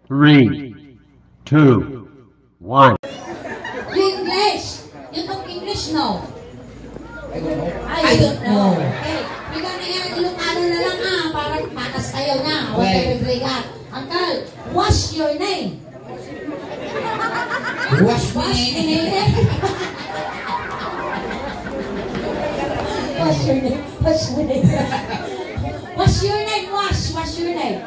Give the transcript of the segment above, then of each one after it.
3, 2, 1. English. You talk English, no? I don't know. Okay. Ikaw na yan, Ilocano na lang para patas tayo na. Well. Uncle, what's your name? What's my What's your name? name? What's your name? What's your name? What's your name? What's your name?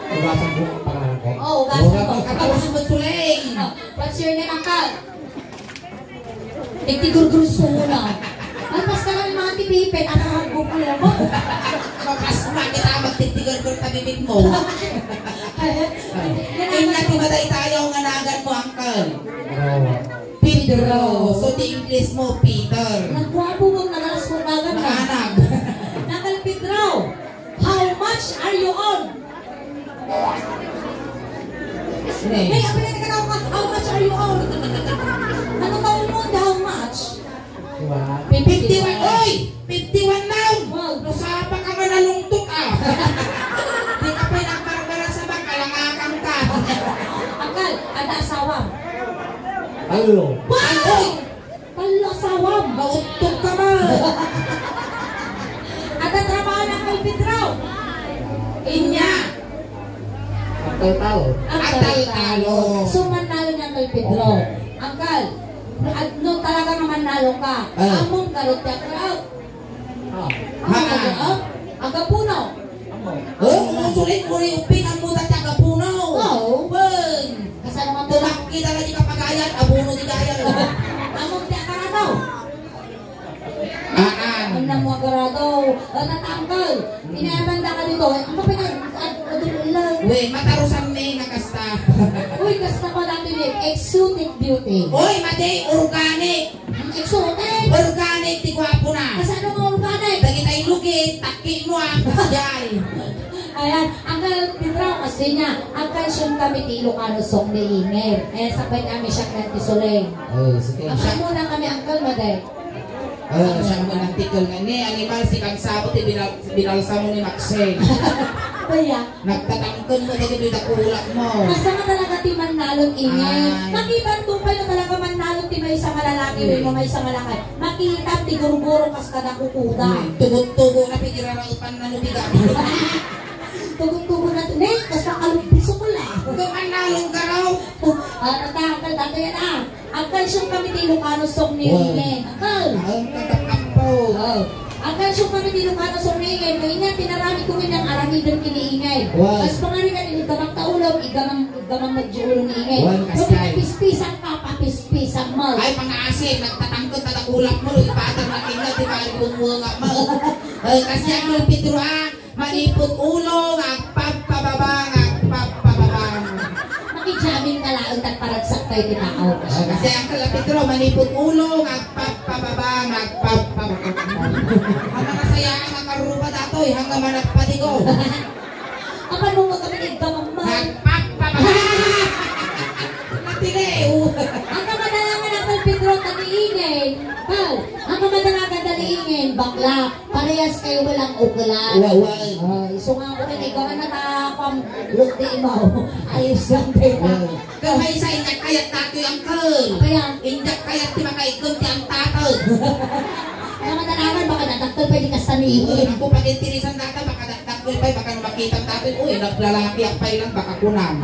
Ugasan ko ang pangalan ko. Oh, ugasan ko. Katapos mo tuling. Oh, what's your name, Uncle? Nagtigurgurus mo muna. Alpas ka lang yung mga tipipin. Ano ang bukula mo? Makas na kita magtitigal ko sa bibig mo. Kaya natimaday tayo ang anagan mo, Uncle. Pedro. So, the English mo, Peter. Nagwapo mo na malas mo bagan ka. Maanag. Uncle Pedro, how much are you on? Hey, apa na ka how much are you on? Ano taon mo? How much? 51. Oy! 51 now! Wow. Nasapa ka man nalungtok Di ka pa nagbarbaran sa bakalangakan ka. Uncle, ada asawam. Hello. Wow! Palo asawam. Mautog ka man. Ada trabaho ng Uncle Pedro. Inya. Atal-talo. So, manalo niya Uncle Pedro. Uncle, no talaga naman nalo ka. Among karot ya crowd. Aga puno. Sulit mo rin upin ang muda at agapuno. Oh. Ben. Kasano nga to? Tulak kita lagi kapagayan, abuno di gayang. Among ti akarado. Aan. Ang mo akarado. Natangkal. Inabanda ka dito. Ang kapinag. Uy, matarusan may nakasta. Uy, kasta ko dati ni exotic beauty. Uy, mati, organic. Exotic. Organic, ti gwapo na. Kasano nga organic? Lagi tayo lugit, taki mo ang kasjay. Ayan, Uncle Pedro kasi niya, ang kansyon kami ti Ilocano song ni Inger. Eh, sabay kami siya kanti Soleng. Sige. Ang muna kami, Uncle Maday. Siya mo ng tikol nga ni, animal si Kang Sabot, binalsa mo ni Maxine. Kaya, Nagtatangkon mo, dagin yung nakulak mo. kasama talaga ti Manalong Inger. Ay. Makita tupay na talaga Manalong ti may isang malalaki, may isang malaki. Makita ti guruguro kas kada kukuda. Tugot-tugo na pigiraraupan na nubigan. Tugon-tugon na ito. Nek, kas nakalupiso ko lang. Kumanalong ka raw. Natakal, dati yan ang kansyon kami ti Ilocano song ni Inger. Uncle. Ang tatakappo. Ang kansyon kami ti Ilocano song ni Inger. Ngayon tinarami ko ng aramidan kiniingay. Wow. Mas pangarigan ini gamang taulaw, igamang magjuulong ni Inger. Wow, Kung kasay. pispisan ka, papispisan mo. Ay, pang-aasim, nagtatangkot na nakulak mo, ipatang na kinga, di ba, bumuha mo. Kasi ang Pedro, manipot ulo, agpapababang, agpapababang. Makijamin ka lang at paragsak tayo tinakaw. Kasi ang Pedro, manipot ulo, agpapababang, agpapababang. Ang nasayaan, ang karupa datoy, hanggang managpadigo. Ang panungo kami ng gamang mo. Agpapababang. Natileo. Ang kamadalangan ng Pedro taniingin. Pal, ang kamadalangan taniingin, bakla, parehas kayo walang ukla. Wow. So nga ko rin, ikaw na natakam, lukti mo. Ayos lang tayo. Kamay sa inyak kayat tato yung kal. Kaya, Inyak kayat ti makaikot yung tato. ang kamadalangan, baka nataktal pwede ka taniingin. Ako pag intirisan data, baka dakdakil pa, baka makita tato. Uy, naglalaki ang pa ilang, baka kunam.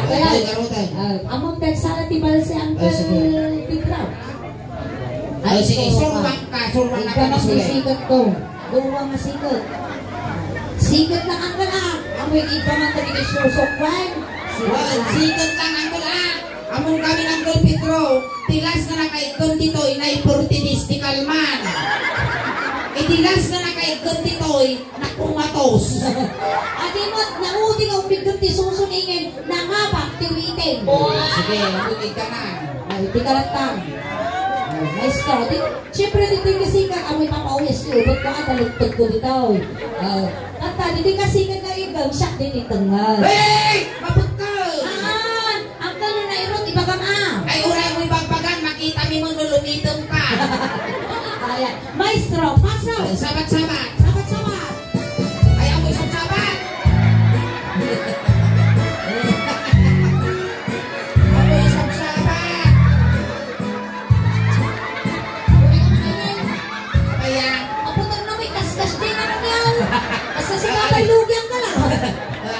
Kaya, Ay, garutan. among tagsara tibal si Uncle Pedro. Ay, sige, surwang ka, surwang na ka na sulit. Sikat ko. Duwa nga sikat. Sikat na ang kala. Amoy iba man tayo isusokwan. Well, sikat lang ang kula. Among kami ng Gol Pedro, tilas na nakaikon dito, inay-portinistical man. Itilas na nakaikon dito, nakumatos. Ati mo, nauting ang bigong ti susuningin, nangabak tiwitin. Sige, nabugig ka na. Ay, di karatang. Maestro, siyempre dito yung kasikan, amoy papawis ko, ba't ka atalagtag ko dito? Kata, dito yung kasikan na ibang, siyak din itangal. Hey! Mabot ka! Ang kalo na irot, iba ka Ay, uray mo ibagbagan, makita mo nulumitong ka. Ayan, maestro, pasaw! Sabat-sabat. Sabat-sabat! Ay, ako isang sabat.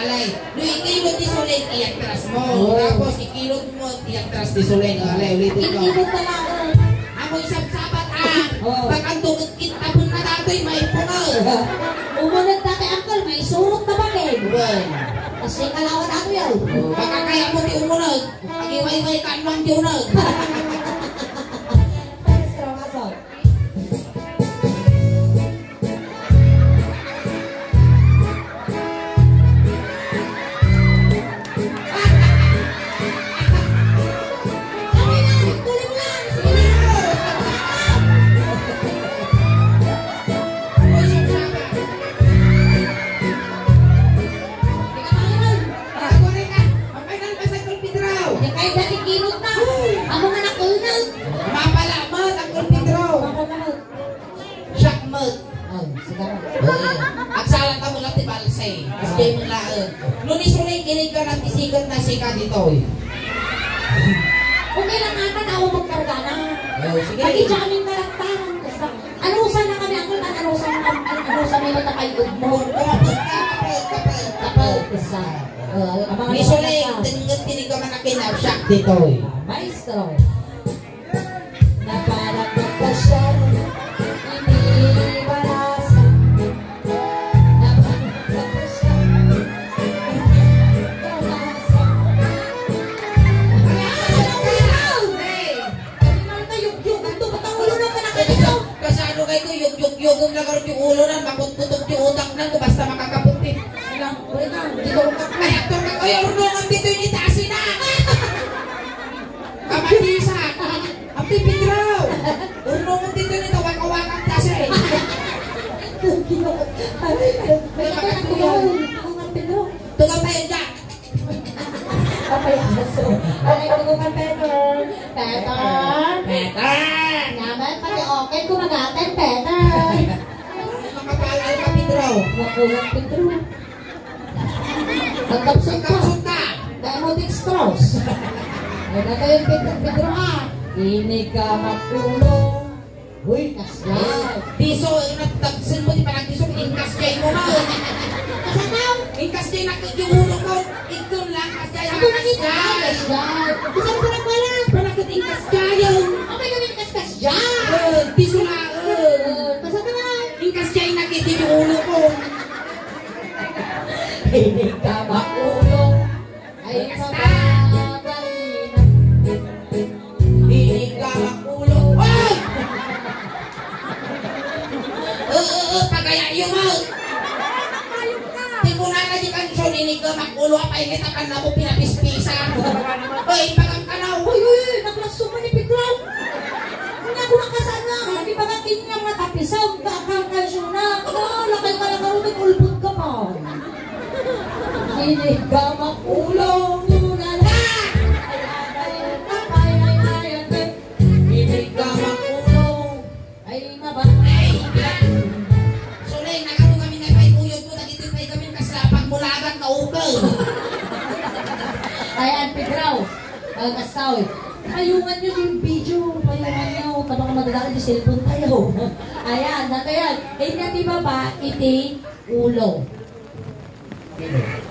alay. No ikilot di Solen, iatras mo. Oh. Tapos ikilot mo, iatras di Solen. Alay, ulitin ko. Ikilot talaga. Amoy sabsabat ah. Oh. Pag ang tungkot kita po na dato'y may pungal. Umunod dati uncle, may surot na bagay. Well, Kasi kalawan ako yan. baka kaya mo di umunod. Pag iway-iway ka nang di unod. Maestro, masok. Okay na, tuloy mo lang. Sige na. Amoy sabsabat. Teka, Panginoon. Ako rin ka. Mapainan pa sa Kulpidraw. Yung kahit dati kinot na. Amo nga nakulnal. Mapalamat ang Kulpidraw. Makakamot. Shock mode. Ay, sigara. At salang ka mula tibalsay. As kayo mong laon. Lunis mo na yung kinig ka ng tisikat na sika dito. Okay lang naman ako magkarga na. Oh, sige. Pag-itsa kaming karaktaran. Basta, anusan na kami, Uncle, anusan may mata kayo mo. Kumapit ka, kapal. Kapal, basta. Ang mga Misolay, nasa- tinig ka man na kinap-shock dito. Maestro. Na parang magpasyal, hindi barasa. Na parang magpasyal, hindi barasa. Kasi ano kayo ko, yug-yug-yugong na karoon yung ulo na, makutkutok yung utak na, basta makakapunti. Ay, aktor ka ko, yung runungan dito yung itasin na. Kamatisa, ang pipidraw. Runungan dito nito, wakawakang tasi. Tugaw tayo dyan. Peter! Naman, pati okay, kumagatin, Peter. Makapalal ka, Pidraw. Nakulang Pedro. Nagkapsot ka. Kapsot ka. Diamotic straws. Ay na kayo Pedro ah. Ini ka magkulong. Uy, kasya. Diso, nagtagsin mo, di pa nagdiso, ingkas kayo mo na. Kasanaw. Ingkas kayo nakikihulong ko. Ikon lang, kas kayo Ako nakita. nakasya. Kasya. Bisa ko nagwala. Panakot ingkas kayo. Okay kami kasya. Diso lang. Kasana na. Ingkas kayo nakikihulong ko. Ini ka magkulong. Ay mababalina. Hindi ka makulong. Ay! Pagaya yung mo. Tinguna na di kansyon, hindi ka makulo, apay kita ka na mo pinapispisan. Uy, pagang ka na. Uy, naglasuma ni Pedro. Hindi ako nakasana. Hindi ba nga tingnan mga tapisaw? Kakakasyon na. Lakay ka lang karunay, ulpot ka pa. Hindi ka makulong. Hindi ka makulong. Ay, mabay. Sulay, nakato kami na kay uyod mo, nagitid pa kami kaslapag mulagan ka ugal. Ayan, Pedro. Kasaw. Payungan nyo yung video. Payungan nyo. Tapos madadala yung cellphone tayo. Ayan, nato yan. Eh, di ba ba, iti, ulo.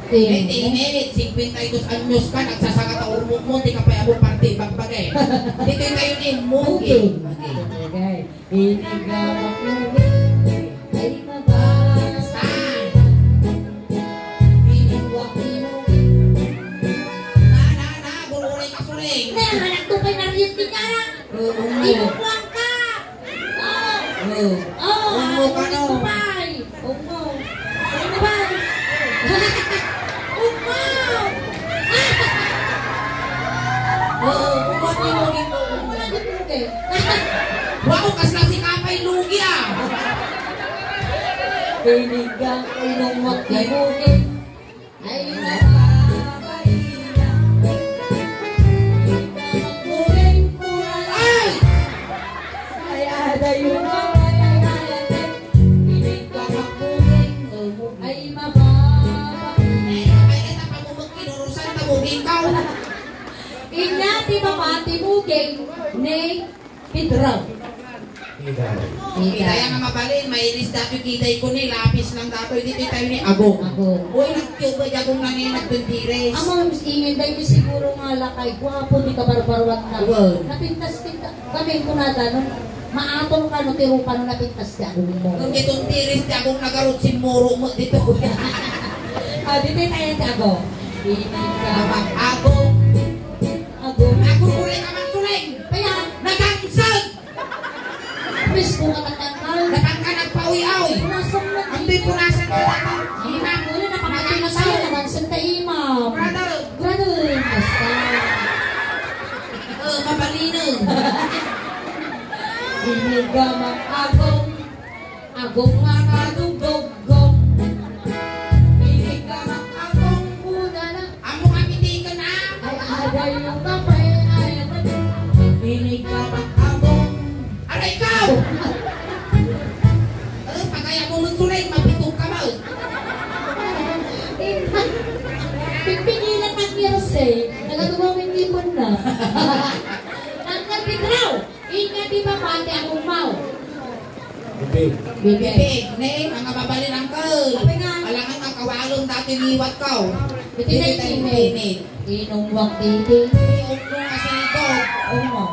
Init, 52 anyos ka, nagsasaka ka urmong mo, di ka pa abong parte, bagbagay. Dito yung kayo ni Mugi. Okay. Inigawa ko ay mabas. Buluray ka suling. Anak ko pa nariyot din ka. Inukuang ka. Ungo ka no. Kupay. Ungo. Ano ba? Ungo. Umot ni Mugi ko. Wala din mo kayo. Wow, kasla si Kapay Lugi ah. Pinigang unong makibugin ay nababalina. Ikamakugin kuran Ay! ay ada yung kawayayayatin. Pinigang ay mababalina. Ay, kita pa mo magkinurusan, tamugin ka. Inyati mamati muging ni Pedro. Kita yang mabalin, may ilis dati kiday ko ni, lapis lang dato, dito tayo ni Agong. Uy, nagtiyubay Agong na ni nagtuntiris. Amang ingin dahil siguro nga lakay, guwapo di ka barbaruan na. Napintas-pintas, kami ko na gano'n, maatong ka no, tiro pa no napintas ka Agong mo. Kung itong tiris di Agong nagarot si Muro mo dito. Dito tayo si Agong. Agong. Agong. Agong kulay ka man tuling. Kaya, Nagangsag. miss ko katatangkal. Dapat ka nagpawi-awi. Punasang na. Ang di punasan ka natin. Imam, wala na pangati na tayo naman. Santa Imam. Brother. Brother. Basta. Mabalinin. Inigamang Agong. Agong nga kadugog-gog. Inigamang Agong. Una na. Amo nga piti ka na. Ay aday yung kapay. Ay Inigamang Agong. Aray ikaw! Pagkaya mo magsulay, mapitong ka mo. Pagpingilan ng years eh. Nagagawang ipon na. Nagkagidraw. Ingat di ba pati akong mau? Bibig, ne, mga babalin ang kal. Sabi nga. Alangan ang kawalong dati liwat ka. Bitinay Bitinay. Inungwang titi. Iog mo kasi ito. Umaw.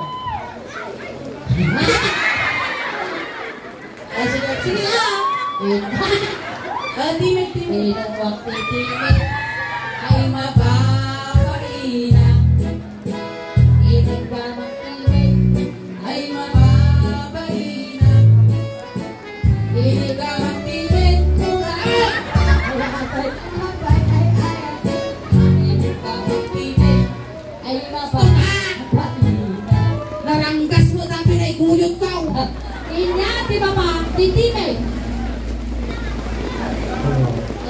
Sige ha. Timig. Inungwang titi. Ay mababarina. Inungwang titi. Ay mababarina. Inungwang titi. Ay mababarina. Naranggas mo dati na iguyot ka. Inya, di ba ma? Titime.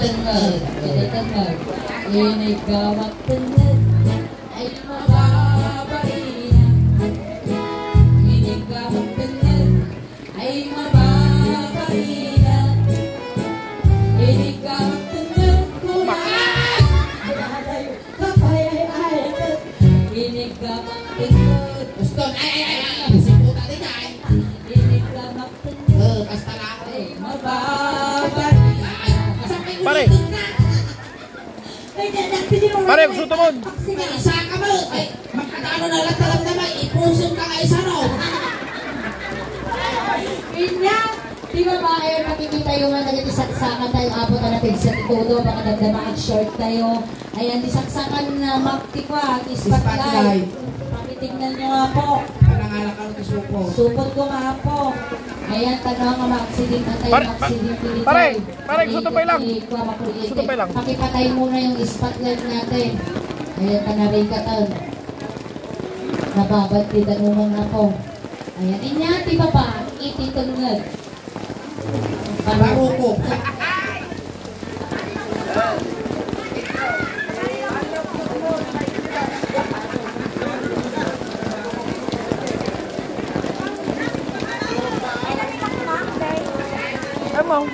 Tengah, ini tengah. Ini gawat tengah. Ay mababarina. Ini gawat tengah. Ay mababarina. Ini gawat tengah. Kurang. Kapay ay. Ini gawat tengah. Uston, ay. Si puta din ay. Ini gawat tengah. Kasta na ako. Ay mababarina. Pare! Pare, gusto mo! Isa ka mo. Ay, magkakaano na lang talang naman. Ipusong ka nga isa no. Inya, di ba ba ay makikita yung mga nag-isaksakan tayo, abot na natin sa todo, baka nagdamaan short tayo. Ayan, isaksakan na maktikwa, spotlight. Pakitignan nyo nga po. Panangalak ka ng supo. Supot ko nga po. Ayan, tanong nga ma-accident na tayo, ma-accident dito. Pare, gusto pa lang. Gusto pa lang. Pakipatay muna yung spotlight natin. Ayan, tanarin ka tayo. Nababad, titanungan na po. Ayan, inya, di ba ba? Ititungag. Baruko. Emang.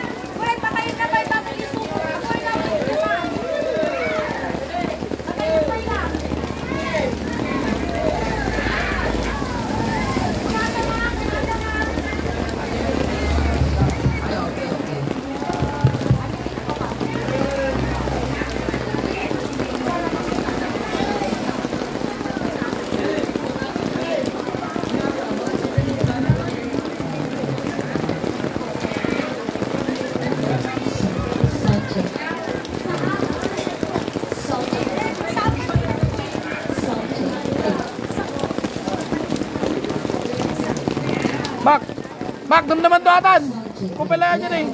Bak, dun naman doatan. Kupilayan niya eh.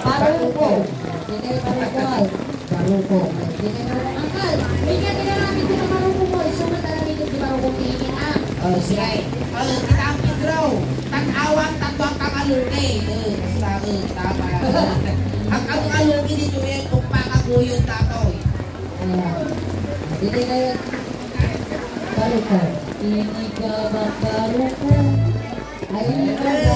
Baruko. Hindi baruko. Baruko. Hindi baruko. Angkal, bigyan ka na namin dito baruko mo. Isumat na namin dito baruko tingin ah. Sila eh. Kita ang pidraw. Tag-awang tatwang kakalungi. Tama. Ang kalungi dito eh, kung pakaguyod tatoy. Hindi na yun. Baruko. Ini ka ba baruko? Ay baruko.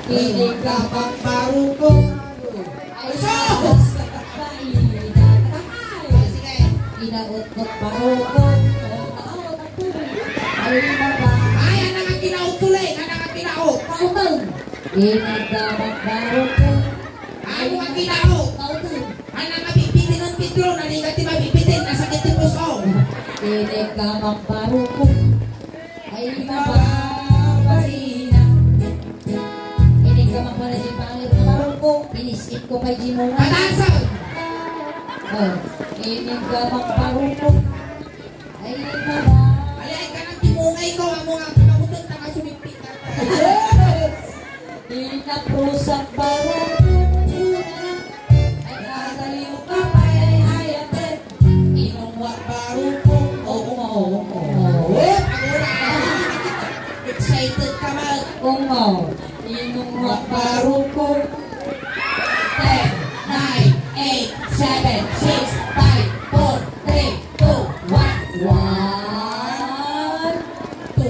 Kinig ka Kapagbarukong. ay sagas kainan kamay. Sige. Inautot barukong ay maba. Ay, ano nga kinaot tuloy? Ano nga kinaot? Kautong. Kinig ka barukong Ay, mo nga kinaot. kautong. Ano nga bibitin ng Pedro? Naligat di mabibitin. Nasakit yung puso. Kinig ka barukong ay mababarina. Kinig ka magpala di pangit na barukong. Iniskip ko kay Jimonga. Patasan! Kinig ka barukong ay maba. Alay ka ng timungay ko. Amo nga pinamutot na kasumipit na. Inapusak barukong ay kadaliw ka pa ay hayate. Inungwak barukong Oo. Excited ka mag. ungaw. Inungwak barukong 10, 9, 8, 7, 6, 5, 4, 3, 2, 1. 1, 2,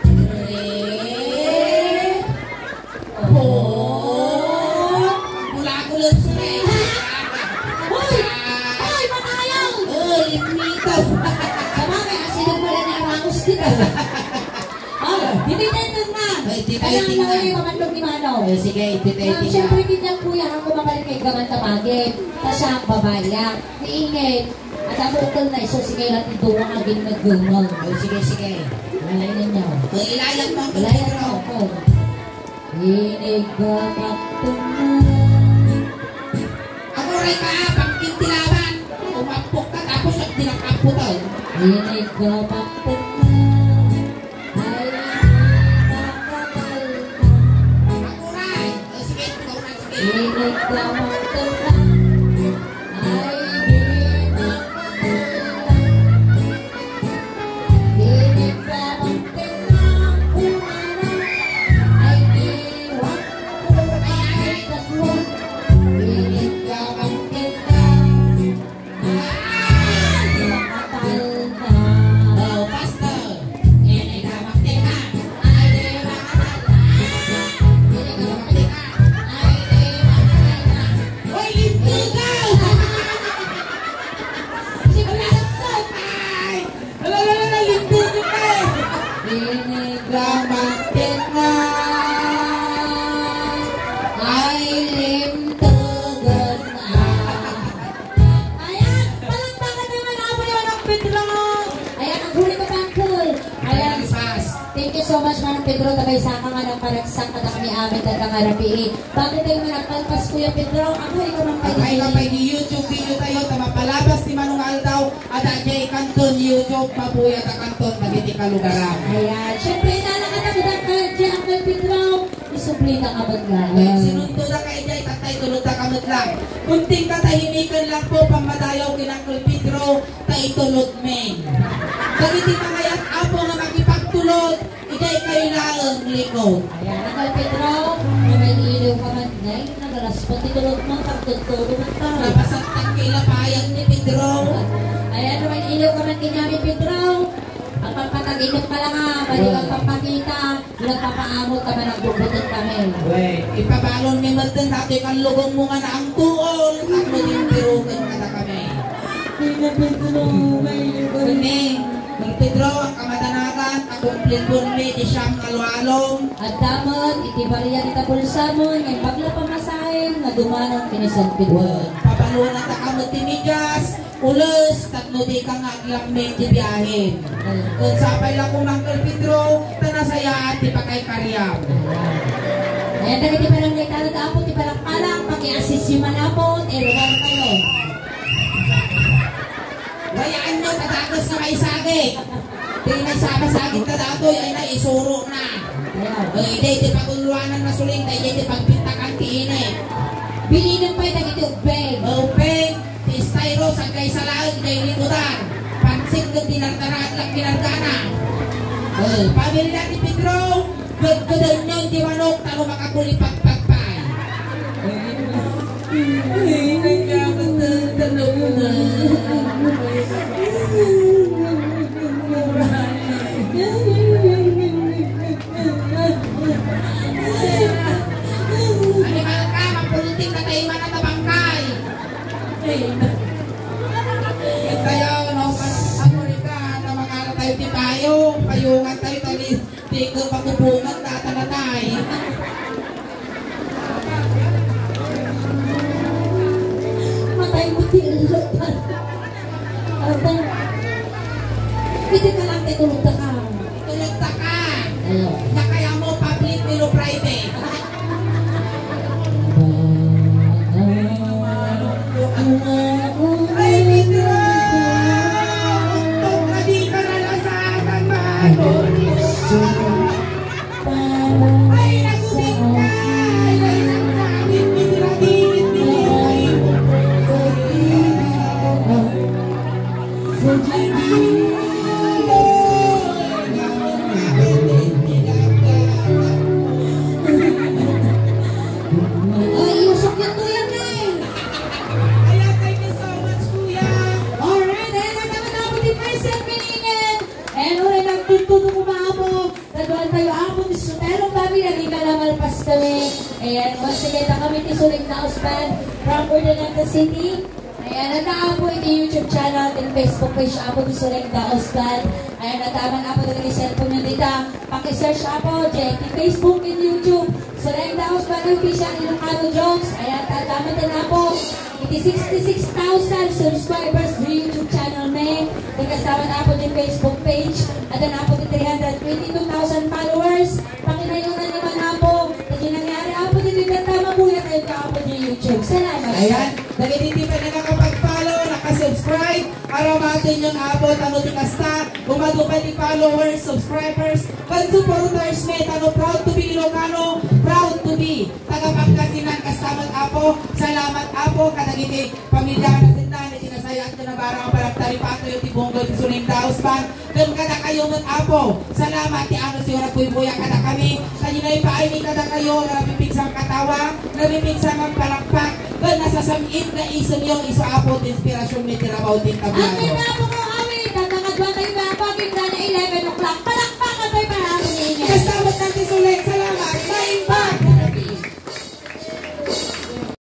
3, 4. Mula ko lang sila eh. Hoy! Hoy! Manayaw! Limito. Sabagay, asinag mo lang ang rangos dito. Dipinendon na! Ay, di Kaya tayo nga tingnan. lang yung mamandog ni Mano. Sige, ititayin Siyempre, biglang kuya ang kumabalik kay Gaman Tamagin. Tapos siya ang babaya. Niingit. At ang bukol na iso, sige lang ituwang aging nagulong. Sige. Malayin niyo. Ilayag mo ang Malayin Pedro. ako. Hinig ka magtunay. Ako rin ka, pagkintilaban. Umampok ka, tapos at dinakaputan. Hinig ka magtunay. Ay, nakakal na. Ako rin. Sige, ikaw na, sige. Hinig ka magtunay. Ay, di nakakal na. Hinig ka magtunay. Umarang. Ay, iwan ko. Ay, tatlo. Hinig ka magtunay. Ay, nakakal na. Oh, pastor. Ini ka magtika. Ay, di makakal na. Ini ka magtika. Ay, di makakal na. Hoy, limpo ka! Si Blaston! Ay! Lala, limpo ka! Inigamantin na ay limtugan na. Ayan, palakpakan naman ako naman ang Pedro. Ayan, ang huli ko tangkol. Ayan, thank you so much Manang Pedro. Tabay sa ka nga ng paragsak na kami amin at ang harapi. Bakit tayo managpalpas Kuya Pedro? Ako ikaw ng Ay ka pa ni YouTube video tayo tamapalabas ni Manong Aldaw at ajay kanton YouTube mabuya ta kanton magiti ka lugaram. Ayan, syempre inala ka na ka dyan ang kay Pedro. Isuplita ka ba Sinundo na kay Jay tatay tulod ta kamot lang. Kunting katahimikan lang po pamadayaw kinakul Pedro ta itulod men. Dagiti pangayat apo nga makipagtulod ijay kayo laang likod. Ayan, Uncle Pedro, kung may iliw ka man, nay, nagalas pati tulog mo, pagtutulog mo tayo. Napasaktan kay lapayang ni Pedro. Ayan, kung may iliw ka man kinyami, Pedro, ang pampatag-inip ka lang ha, bali kang pampakita, ilang papaamot ka man ang bubutin kami. Wait, ipabalon mi maten dati kan lugong mo nga na ang tuol at mo din pirugan ka na kami. Ina Pedro, may iliw ka rin. Kuni, ng Pedro ang kamatanakan akumplit mi di siyang kalwalong. At damot, itibariya kita pulsa mo, ngay pagla pamasahin, nga dumanong kinisan Pedro. Pabaluan at akamot tinigas, ulos, tatlo di ka nga lang may di biyahin. Kung sapay lang kung Uncle Pedro, tanasayaan di pa kay karyam. Ayan, dahil di pa lang ngay talot apot, di pa lang palang, pag-i-assist yung manapot, erogan kayo. Bayaan nyo, tatagos na may sagi. Di may sabasagit na datoy ay naisuro na. Ayan. Di paguluanan na suling, di pagpintakan tiinit. Bilinan pa yung nagitog bag. Open, styro sa kay sa lahat kay likutan. Pansin ko tinartara at lang pinargana. Pamilya ni Pedro, gagdadan nyo, di manok, talo makakulipagpagpay. Ay, nagkakatalog mo na. tayo ti payong. Payungan tayo tali. Tinggal pagkupungan tatanatay. Matay mo tilot. Ate. Pwede ka lang tulog na ka. Tulog ta ka. Ayo. Na kaya mo public nilo private. Ay, Pedro! Kung hindi ka nalasakan, mahal. Ay, nagubig ka! Ay, nagsasabi, pinilagilid Ay, usok yan to yan eh. Kaya, thank you so much, kuya. Alright, ayan na naman ako di Marcel Piningin. And ulit nagtutulong umapo. Nagawal tayo ako ni Sotelo Babi. Naging kalamalpas kami. Ayan, once again na kami tisuling na Auspan from Ordinanda City. Ayan, nagkaapo ito YouTube channel and Facebook page ako tisuling na Auspan. Ayan, nagkaman ako ng cellphone nyo dito. Pakisearch ako, JT Facebook and YouTube. Suling na Auspan official Ilocano Jokes. Ayan, tataman din ako. 66,000 subscribers sa YouTube channel me. Kasama na po din Facebook page. At na po din 322,000 followers. Pakinayunan naman na po. At yung nangyari po din tama po yan ay po din YouTube. Salamat. Ayan, dahil hindi pa na nakapag-follow, nakasubscribe, araw natin yung abot, ano di kasta, umado pa di followers, subscribers, pan-supporters me, ano, proud to be Ilocano, proud to be tagapagkasinan kasamang apo, salamat apo, kanagiti pamilya ka na sindan, itinasaya at nabarang palagtari pa ito yung tibunggol, tisuning daos pan, doon ka na kayo ng apo, salamat, ti ano siya na puy-buya ka na kami, kanyo na ipaini ka na kayo, nabipigsang katawa, nabipigsang ang palakpak, doon nasasamit na isang yung isa apo, inspirasyon may tirabaw din Ang tablado. pinapa ko